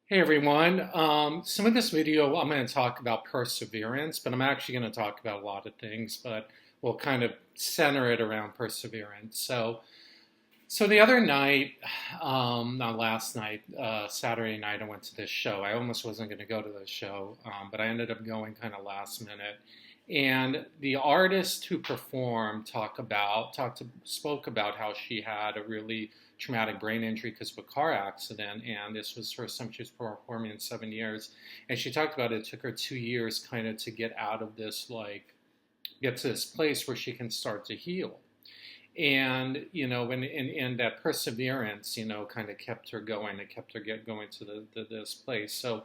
Hey everyone. So in this video, I'm going to talk about perseverance, but I'm actually going to talk about a lot of things, but we'll kind of center it around perseverance. So the other night, not last night, Saturday night, I went to this show. I almost wasn't going to go to this show, but I ended up going kind of last minute. And the artist who performed spoke about how she had a really traumatic brain injury because of a car accident, and this was the first time she was performing in 7 years. And she talked about it took her 2 years kind of to get out of this, like, get to this place where she can start to heal. And and that perseverance, kind of kept her going. It kept her going to this place. So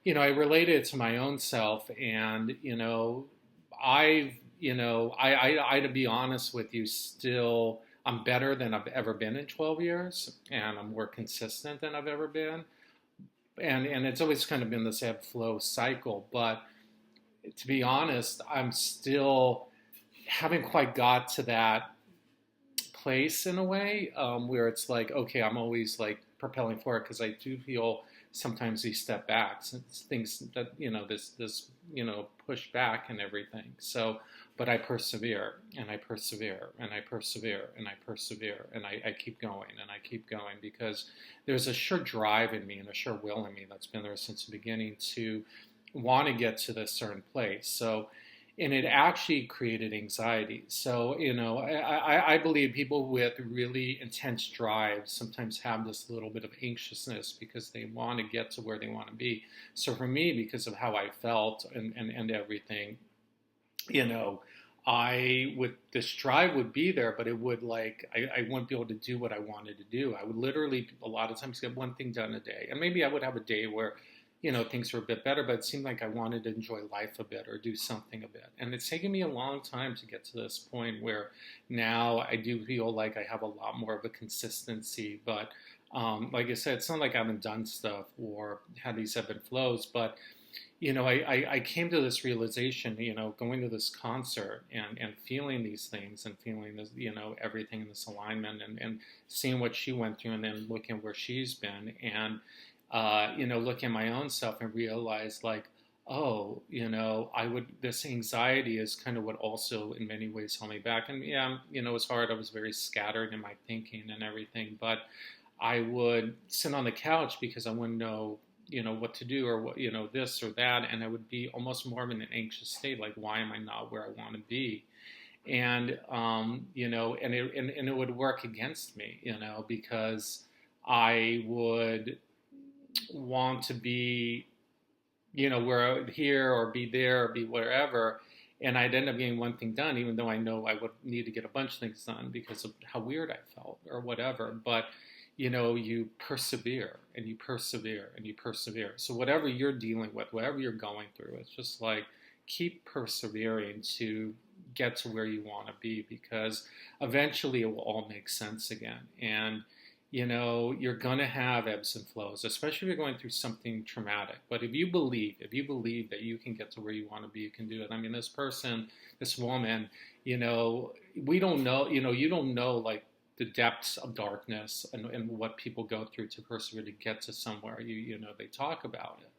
I related it to my own self, and I've to be honest with you, still I'm better than I've ever been in 12 years, and I'm more consistent than I've ever been. And it's always kind of been this ebb flow cycle, but to be honest, I'm still haven't quite got to that place in a way, where it's like, okay, I'm always like propelling forward, because I do feel sometimes these step backs and things that this push back and everything. So, but I persevere and I persevere and I persevere and I persevere and I keep going and I keep going, because there's a sure drive in me and a sure will in me that's been there since the beginning to want to get to this certain place. So, and it actually created anxiety. So, I believe people with really intense drives sometimes have this little bit of anxiousness because they want to get to where they want to be. So for me, because of how I felt and everything, you know, this drive would be there, but it would like, I wouldn't be able to do what I wanted to do. I would literally, a lot of times, get one thing done a day. And maybe I would have a day where things were a bit better, but it seemed like I wanted to enjoy life a bit or do something a bit. And it's taken me a long time to get to this point where now I do feel like I have a lot more of a consistency. But like I said, it's not like I haven't done stuff or had these ebb and flows, but I came to this realization, going to this concert and feeling these things and feeling this, everything in this alignment and seeing what she went through and then looking where she's been and look at my own self and realize like, oh, this anxiety is kind of what also in many ways held me back. And yeah, it was hard. I was very scattered in my thinking and everything, but I would sit on the couch because I wouldn't know, what to do or what, this or that. And I would be almost more in an anxious state. Like, why am I not where I want to be? And, and it would work against me, because I would want to be, where here or be there or be wherever. And I'd end up getting one thing done, even though I know I would need to get a bunch of things done because of how weird I felt or whatever. But, you persevere and you persevere and you persevere. So whatever you're dealing with, whatever you're going through, it's just like keep persevering to get to where you want to be, because eventually it will all make sense again. And you're going to have ebbs and flows, especially if you're going through something traumatic. But if you believe that you can get to where you want to be, you can do it. I mean, this woman, we don't know, you don't know like the depths of darkness and what people go through to persevere to get to somewhere. They talk about it,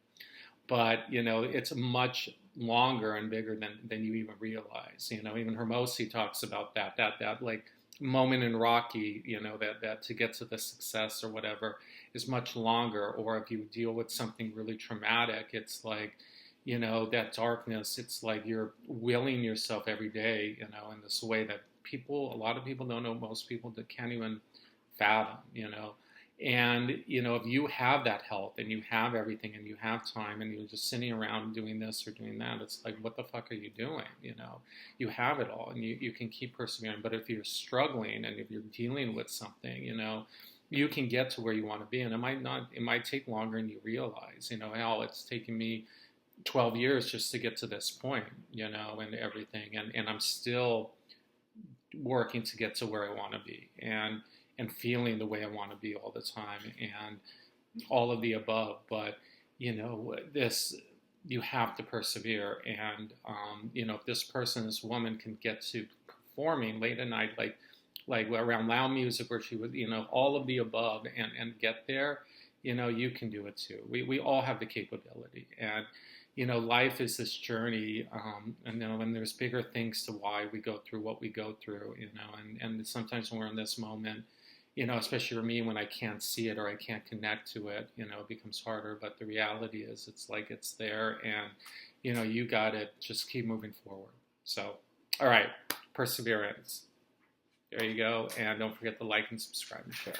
but it's much longer and bigger than you even realize. Even Hermosi talks about that like moment in Rocky, that to get to the success or whatever is much longer. Or if you deal with something really traumatic, it's like, that darkness, it's like you're willing yourself every day, in this way that a lot of people don't know, most people that can't even fathom, And, if you have that health and you have everything and you have time and you're just sitting around doing this or doing that, it's like, what the fuck are you doing? You have it all and you can keep persevering. But if you're struggling and if you're dealing with something, you can get to where you want to be. And it might take longer than you realize, hell, it's taken me 12 years just to get to this point, and everything. And I'm still working to get to where I want to be and feeling the way I want to be all the time and all of the above. But, this, you have to persevere. And, if this woman can get to performing late at night, like around loud music where she would, all of the above and get there, you can do it too. We all have the capability. And, life is this journey. And there's bigger things to why we go through what we go through, and sometimes when we're in this moment, especially for me, when I can't see it or I can't connect to it, it becomes harder. But the reality is it's like it's there, and, you got it. Just keep moving forward. So, all right, perseverance. There you go. And don't forget to like and subscribe and share.